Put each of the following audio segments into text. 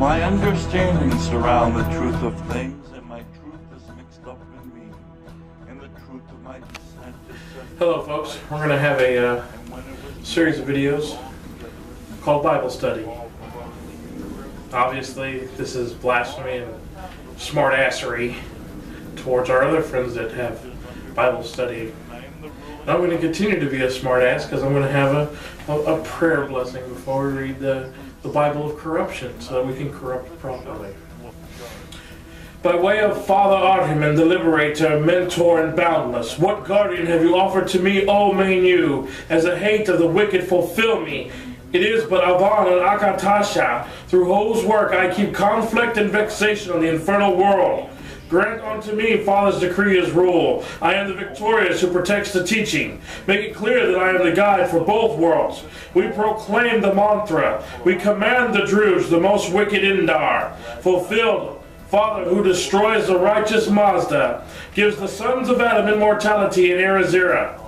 My understanding surround the truth of things, and my truth is mixed up in me, and the truth of my descent is set. Hello folks, we're going to have a series of videos called Bible Study. Obviously, this is blasphemy and smartassery towards our other friends that have Bible study. And I'm going to continue to be a smartass because I'm going to have a prayer blessing before we read the Bible of corruption so that we can corrupt properly. By way of Father Ahriman, the liberator, mentor, and boundless, what guardian have you offered to me, O main you, as the hate of the wicked fulfill me? It is but Avan and Akatasha, through whose work I keep conflict and vexation on the infernal world. Grant unto me, Father's decree is rule. I am the victorious who protects the teaching. Make it clear that I am the guide for both worlds. We proclaim the mantra. We command the Druze, the most wicked Indar. Fulfilled, Father who destroys the righteous Mazda, gives the sons of Adam immortality in Arizira.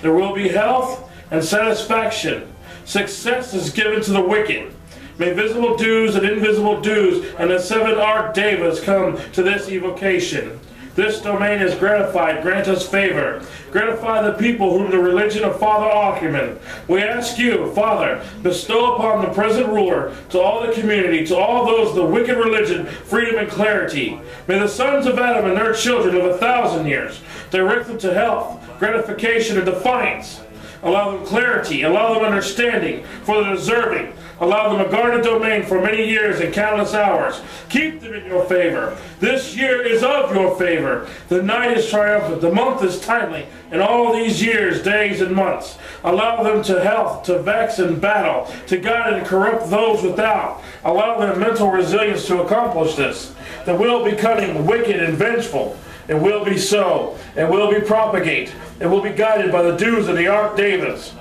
There will be health and satisfaction. Success is given to the wicked. May visible dues and invisible dues and the 7 Archdevas come to this evocation. This domain is gratified. Grant us favor. Gratify the people whom the religion of Father Ahriman. We ask you, Father, bestow upon the present ruler, to all the community, to all those of the wicked religion, freedom and clarity. May the sons of Adam and their children live 1,000 years. Direct them to health, gratification, and defiance. Allow them clarity, allow them understanding for the deserving. Allow them a guarded domain for many years and countless hours. Keep them in your favor. This year is of your favor. The night is triumphant, the month is timely, and all these years, days, and months. Allow them to health, to vex and battle, to guide and corrupt those without. Allow them mental resilience to accomplish this. The will be cunning, wicked, and vengeful. It will be so. It will be propagate. It will be guided by the dues of the Archdevas.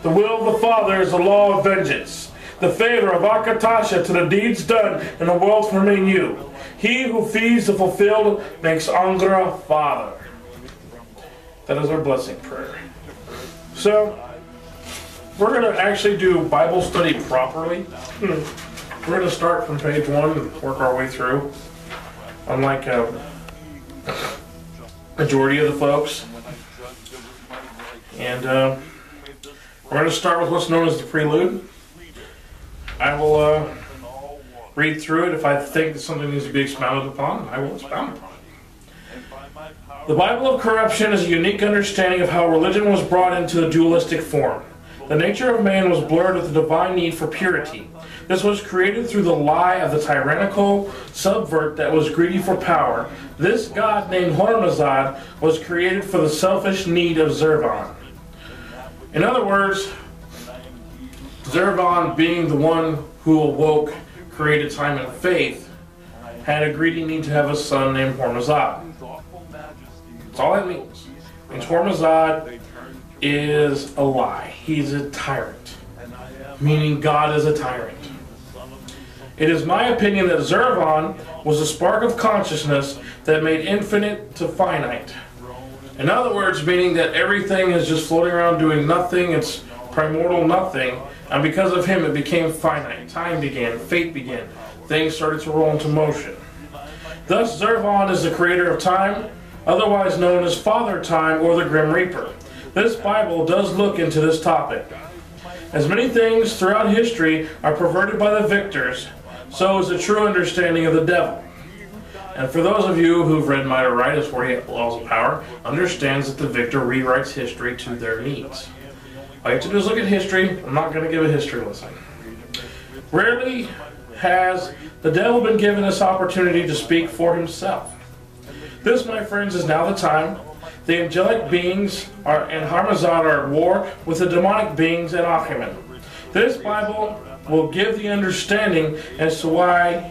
The will of the Father is the law of vengeance. The favor of Akatasha to the deeds done in the world for me and you. He who feeds the fulfilled makes Angra Father. That is our blessing prayer. So, we're going to actually do Bible study properly. We're going to start from page 1 and work our way through. Unlike majority of the folks. And we're going to start with what's known as the prelude. I will read through it. If I think that something needs to be expounded upon, I will expound upon it. The Bible of corruption is a unique understanding of how religion was brought into a dualistic form. The nature of man was blurred with the divine need for purity. This was created through the lie of the tyrannical subvert that was greedy for power. This god named Hormazad was created for the selfish need of Zervan. In other words, Zervan, being the one who awoke, created time and faith, had a greedy need to have a son named Hormazad. That's all that means. And Hormazad is a lie. He's a tyrant, meaning God is a tyrant. It is my opinion that Zervan was a spark of consciousness that made infinite to finite. In other words, meaning that everything is just floating around doing nothing, it's primordial nothing, and because of him it became finite. Time began, fate began, things started to roll into motion. Thus Zervan is the creator of time, otherwise known as Father Time or the Grim Reaper. This Bible does look into this topic. As many things throughout history are perverted by the victors, so is the true understanding of the devil. And for those of you who've read Might or Right, where he laws of power, understands that the victor rewrites history to their needs. All you have to do is look at history. I'm not going to give a history lesson. Rarely has the devil been given this opportunity to speak for himself. This, my friends, is now the time. The angelic beings and Hormazad are at war with the demonic beings at Ahriman. This Bible will give the understanding as to why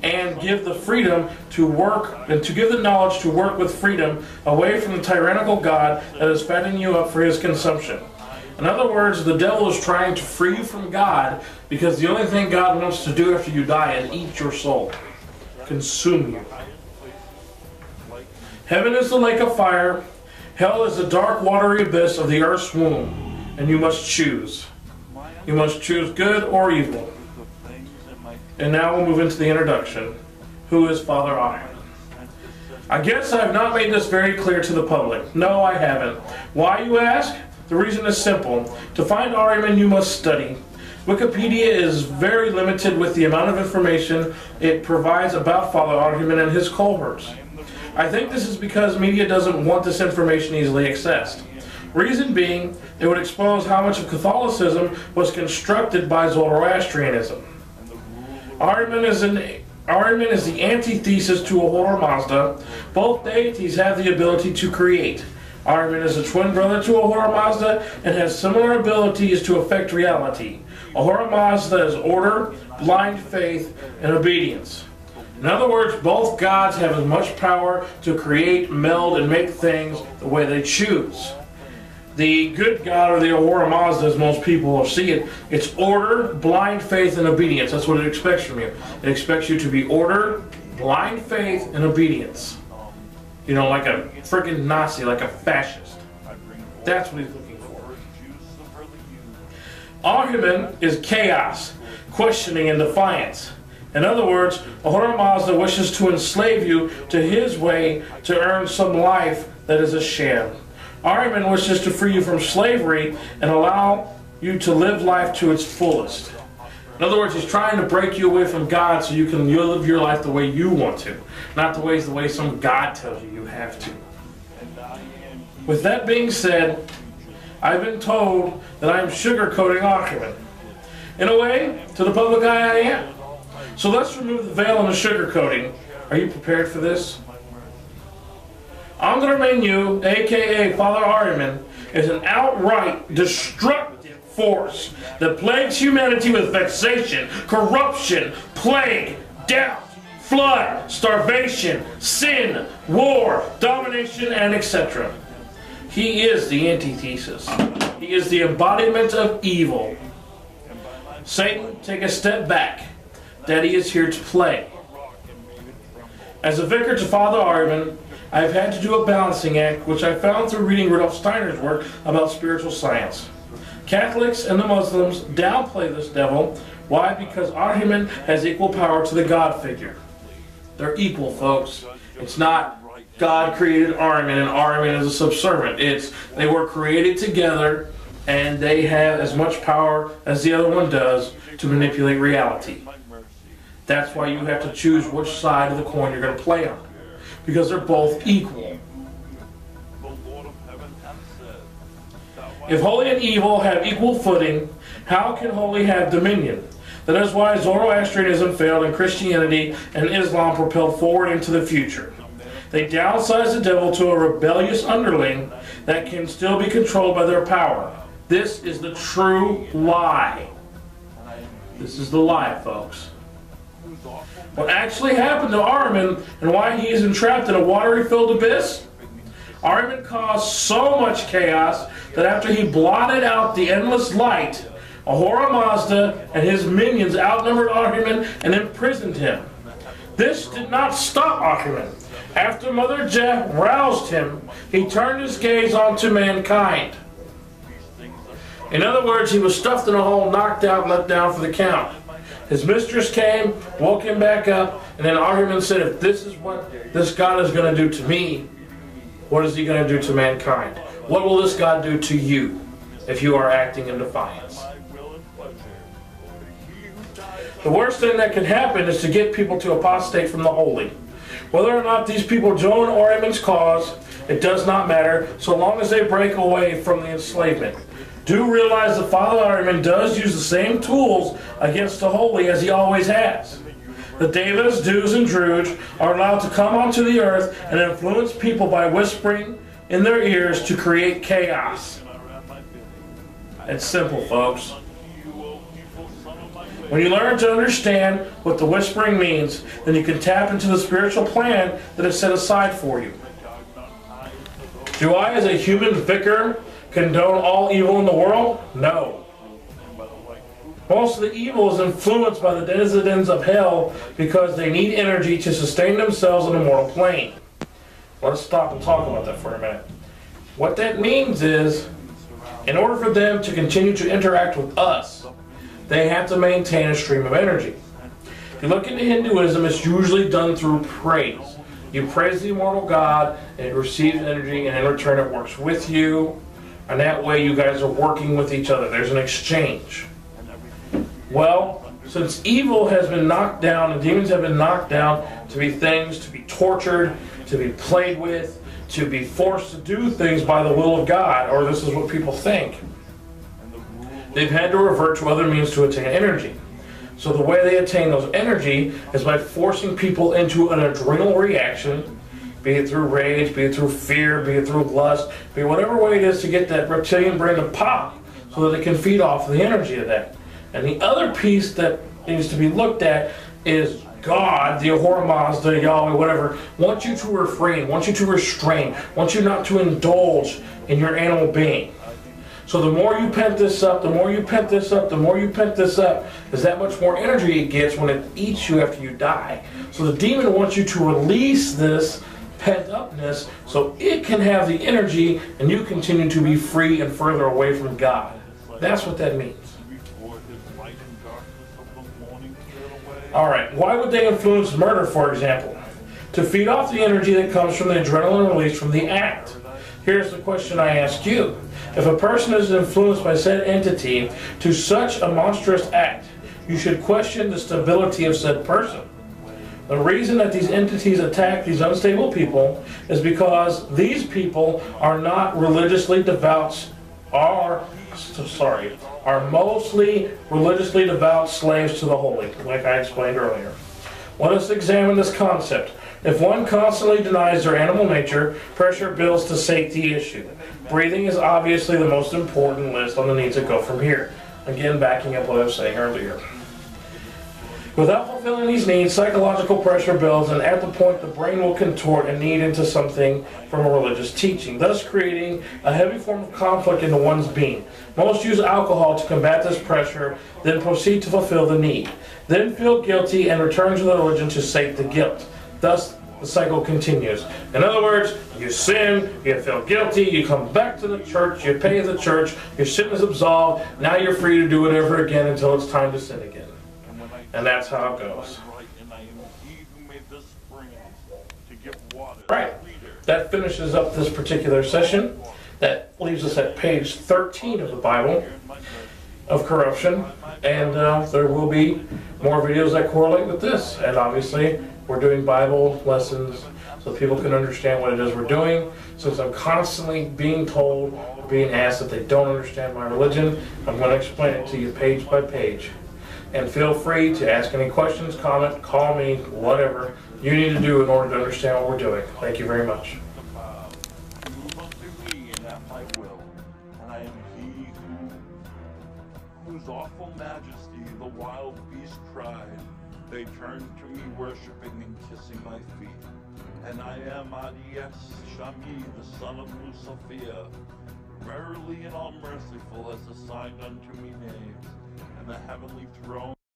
and give the freedom to work and to give the knowledge to work with freedom away from the tyrannical God that is fattening you up for his consumption. In other words, the devil is trying to free you from God because the only thing God wants to do after you die is eat your soul, consume you. Heaven is the lake of fire. Hell is the dark, watery abyss of the earth's womb, and you must choose. You must choose good or evil. And now we'll move into the introduction. Who is Father Ahriman? I guess I have not made this very clear to the public. No, I haven't. Why, you ask? The reason is simple. To find Ahriman, you must study. Wikipedia is very limited with the amount of information it provides about Father Ahriman and his cohorts. I think this is because media doesn't want this information easily accessed. Reason being, it would expose how much of Catholicism was constructed by Zoroastrianism. Ahriman is the antithesis to Ahura Mazda. Both deities have the ability to create. Ahriman is a twin brother to Ahura Mazda and has similar abilities to affect reality. Ahura Mazda is order, blind faith, and obedience. In other words, both gods have as much power to create, meld, and make things the way they choose. The good God, or the Ahura Mazda, as most people see it, it's order, blind faith, and obedience. That's what it expects from you. It expects you to be order, blind faith, and obedience. You know, like a freaking Nazi, like a fascist. That's what he's looking for. Ahriman is chaos, questioning, and defiance. In other words, Ahura Mazda wishes to enslave you to his way to earn some life that is a sham. Ahriman wishes to free you from slavery and allow you to live life to its fullest. In other words, he's trying to break you away from God so you can live your life the way you want to, not the way some God tells you you have to. With that being said, I've been told that I am sugarcoating Ahriman. In a way, to the public eye, I am. So let's remove the veil and the sugarcoating. Are you prepared for this? Under menu, aka Father Ahriman, is an outright destructive force that plagues humanity with vexation, corruption, plague, doubt, flood, starvation, sin, war, domination, and etc. He is the antithesis. He is the embodiment of evil. Satan, take a step back. Daddy is here to play. As a vicar to Father Ahriman, I have had to do a balancing act, which I found through reading Rudolf Steiner's work about spiritual science. Catholics and the Muslims downplay this devil. Why? Because Ahriman has equal power to the God figure. They're equal, folks. It's not God created Ahriman and Ahriman is a subservient. It's they were created together and they have as much power as the other one does to manipulate reality. That's why you have to choose which side of the coin you're going to play on. Because they're both equal. If holy and evil have equal footing, how can holy have dominion? That is why Zoroastrianism failed and Christianity and Islam propelled forward into the future. They downsized the devil to a rebellious underling that can still be controlled by their power. This is the true lie. This is the lie, folks. What actually happened to Ahriman and why he is entrapped in a watery-filled abyss? Ahriman caused so much chaos that after he blotted out the endless light, Ahura Mazda and his minions outnumbered Ahriman and imprisoned him. This did not stop Ahriman. After Mother Jah roused him, he turned his gaze onto mankind. In other words, he was stuffed in a hole, knocked out, and let down for the count. His mistress came, woke him back up, and then Ahriman said, if this is what this God is going to do to me, what is he going to do to mankind? What will this God do to you if you are acting in defiance? The worst thing that can happen is to get people to apostate from the holy. Whether or not these people join Ahriman's cause, it does not matter, so long as they break away from the enslavement. Do realize that Father Ahriman does use the same tools against the holy as he always has. The Devas, Deus, and Druids are allowed to come onto the earth and influence people by whispering in their ears to create chaos. It's simple, folks. When you learn to understand what the whispering means, then you can tap into the spiritual plan that is set aside for you. Do I, as a human vicar, condone all evil in the world? No. Most of the evil is influenced by the denizens of hell because they need energy to sustain themselves on the mortal plane. Let's stop and talk about that for a minute. What that means is, in order for them to continue to interact with us, they have to maintain a stream of energy. If you look into Hinduism, it's usually done through praise. You praise the immortal God, and it receives energy, and in return it works with you. And that way you guys are working with each other. There's an exchange. Well, since evil has been knocked down, and demons have been knocked down to be things, to be tortured, to be played with, to be forced to do things by the will of God, or this is what people think, they've had to revert to other means to attain energy. So the way they attain those energy is by forcing people into an adrenal reaction, be it through rage, be it through fear, be it through lust, be it whatever way it is to get that reptilian brain to pop so that it can feed off the energy of that. And the other piece that needs to be looked at is God, the Ahura Mazda, Yahweh, whatever, wants you to refrain, wants you to restrain, wants you not to indulge in your animal being. So the more you pent this up, the more you pent this up, the more you pent this up, is that much more energy it gets when it eats you after you die. So the demon wants you to release this pent-upness so it can have the energy and you continue to be free and further away from God. That's what that means. Alright, why would they influence murder, for example? To feed off the energy that comes from the adrenaline released from the act. Here's the question I ask you. If a person is influenced by said entity to such a monstrous act, you should question the stability of said person. The reason that these entities attack these unstable people is because these people are not religiously devout, are mostly religiously devout slaves to the holy, like I explained earlier. Let us examine this concept. If one constantly denies their animal nature, pressure builds to sate the issue. Breathing is obviously the most important list on the needs that go from here. Again, backing up what I was saying earlier. Without fulfilling these needs, psychological pressure builds, and at the point the brain will contort and need into something from a religious teaching, thus creating a heavy form of conflict into one's being. Most use alcohol to combat this pressure, then proceed to fulfill the need, then feel guilty and return to the religion to sate the guilt. Thus, the cycle continues. In other words, you sin, you feel guilty, you come back to the church, you pay the church, your sin is absolved, now you're free to do it ever again until it's time to sin again. And that's how it goes. Right. That finishes up this particular session. That leaves us at page 13 of the Bible of corruption. And there will be more videos that correlate with this. And obviously, we're doing Bible lessons so people can understand what it is we're doing. Since I'm constantly being told, being asked that they don't understand my religion, I'm going to explain it to you page by page. And feel free to ask any questions, comment, call me, whatever you need to do in order to understand what we're doing. Thank you very much. Move unto me and at my will, and I am he whose awful majesty the wild beast cried. They turned to me worshiping and kissing my feet. And I am Adies Shami, the son of Lucifer, verily and all merciful as assigned unto me names, and the heavenly throne